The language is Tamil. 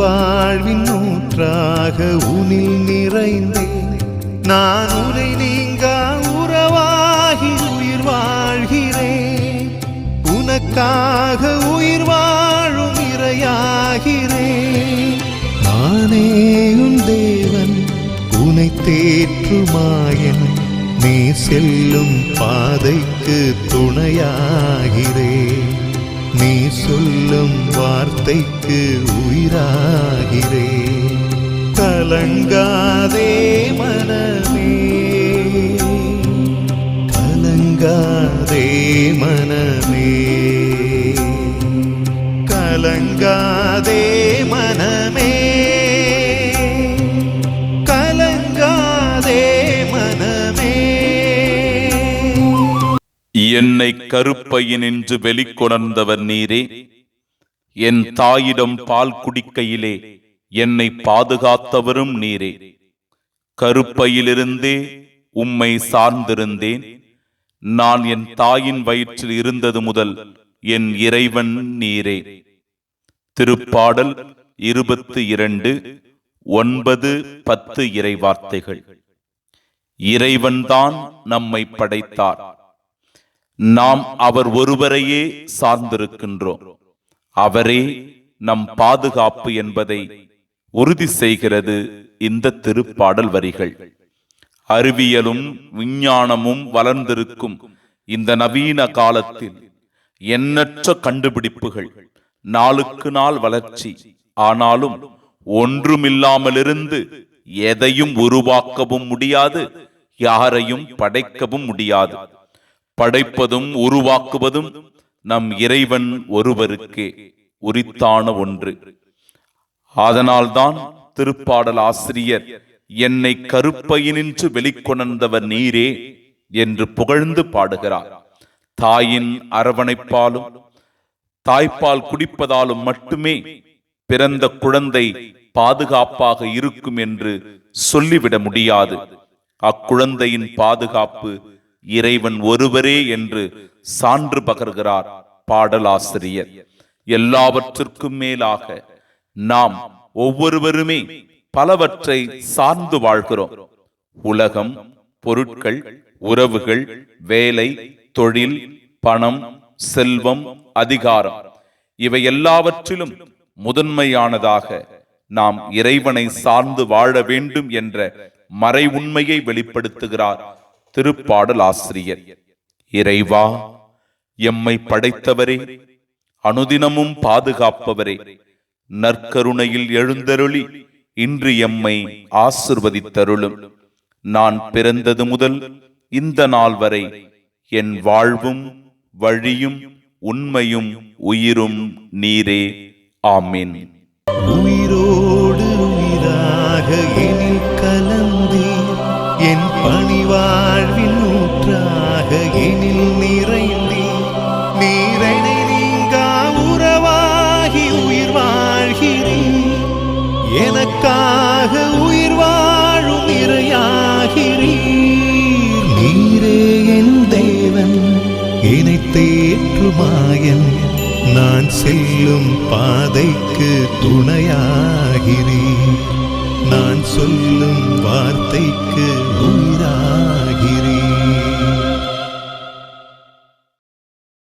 வாழ்வின் ஊற்றாக உனில் நிறைந்தேன். நான் உனை நீங்கா உறவாகி உயிர் வாழ்கிறேன். உனக்காக உயிர் வாழும் இறையாகிறேன். நானே உன் தேவன், உனை தேற்றுமாயன். நீ செல்லும் பாதைக்கு துணையாகிறேன். நீ சொல்லும் வார்த்தைக்கு உயிராகிறேன். கலங்காதே மனமே, கலங்காதே மனமே, கலங்காதே மனமே, கலங்காதே மனமே. என்னை கருப்பையினின்று வெளிக்கொணர்ந்தவர் நீரே. என் தாயிடம் பால் குடிக்கையிலே என்னை பாதுகாத்தவரும் நீரே. கருப்பையிலிருந்தே உம்மை சார்ந்திருந்தேன். நான் என் தாயின் வயிற்றில் இருந்தது முதல் என் இறைவன் நீரே. திருப்பாடல் 22, 9, 10 இறைவார்த்தைகள். இறைவன்தான் நம்மை படைத்தார். நாம் அவர் ஒருவரையே சார்ந்திருக்கின்றோம். அவரே நம் பாதுகாப்பு என்பதை உறுதி செய்கிறது இந்த திருப்பாடல் வரிகள். அறிவியலும் விஞ்ஞானமும் வளர்ந்திருக்கும் இந்த நவீன காலத்தில் எண்ணற்ற கண்டுபிடிப்புகள், நாளுக்கு நாள் வளர்ச்சி. ஆனாலும் ஒன்றுமில்லாமலிருந்து எதையும் உருவாக்கவும் முடியாது, யாரையும் படைக்கவும் முடியாது. படைப்பதும் உருவாக்குவதும் நம் இறைவன் ஒருவருக்கே உரித்தான ஒன்று. அதனால்தான் திருப்பாடல் ஆசிரியர் என்னை கருப்பையினின்று வெளிக்கொணர்ந்தவர் நீரே என்று புகழ்ந்து பாடுகிறார். தாயின் அரவணைப்பாலும் தாய்ப்பால் குடிப்பதாலும் மட்டுமே பிறந்த குழந்தை பாதுகாப்பாக இருக்கும் என்று சொல்லிவிட முடியாது. அக்குழந்தையின் பாதுகாப்பு இறைவன் ஒருவரே என்று சான்று பகர்கிறார் பாடலாசிரியர். எல்லாவற்றிற்கும் மேலாக நாம் ஒவ்வொருவருமே பலவற்றை சார்ந்து வாழ்கிறோம். உலகம், பொருட்கள், உறவுகள், வேலை, தொழில், பணம், செல்வம், அதிகாரம், இவை எல்லாவற்றிலும் முதன்மையானதாக நாம் இறைவனை சார்ந்து வாழ வேண்டும் என்ற மறை உண்மையை வெளிப்படுத்துகிறார் திருப்பாடல் ஆசிரியர். இறைவா, எம்மை படைத்தவரே, அனுதினமும் பாதுகாப்பவரே, நற்கருணையில் எழுந்தருளி இன்று எம்மை ஆசிர்வதித்தருளும். நான் பிறந்தது முதல் இந்த நாள் வரை என் வாழ்வும் வழியும் உண்மையும் உயிரும் நீரே. ஆமீன். உயிரோடு உயிராக எனில் கலந்தே, என் பணிவாழ்வின் ஊற்றாக எனில் நிறைந்தே, நீரணை நீங்கா உறவாகி உயிர் வாழ்கிறேன். எனக்காக உயிர் வாழும் இறையாகிறீர். நீரே என் தேவன், என்னை தேற்றுமாயன். நான் செல்லும் பாதைக்கு துணையாகிறீர். நான் சொல்லும் வார்த்தைக்கு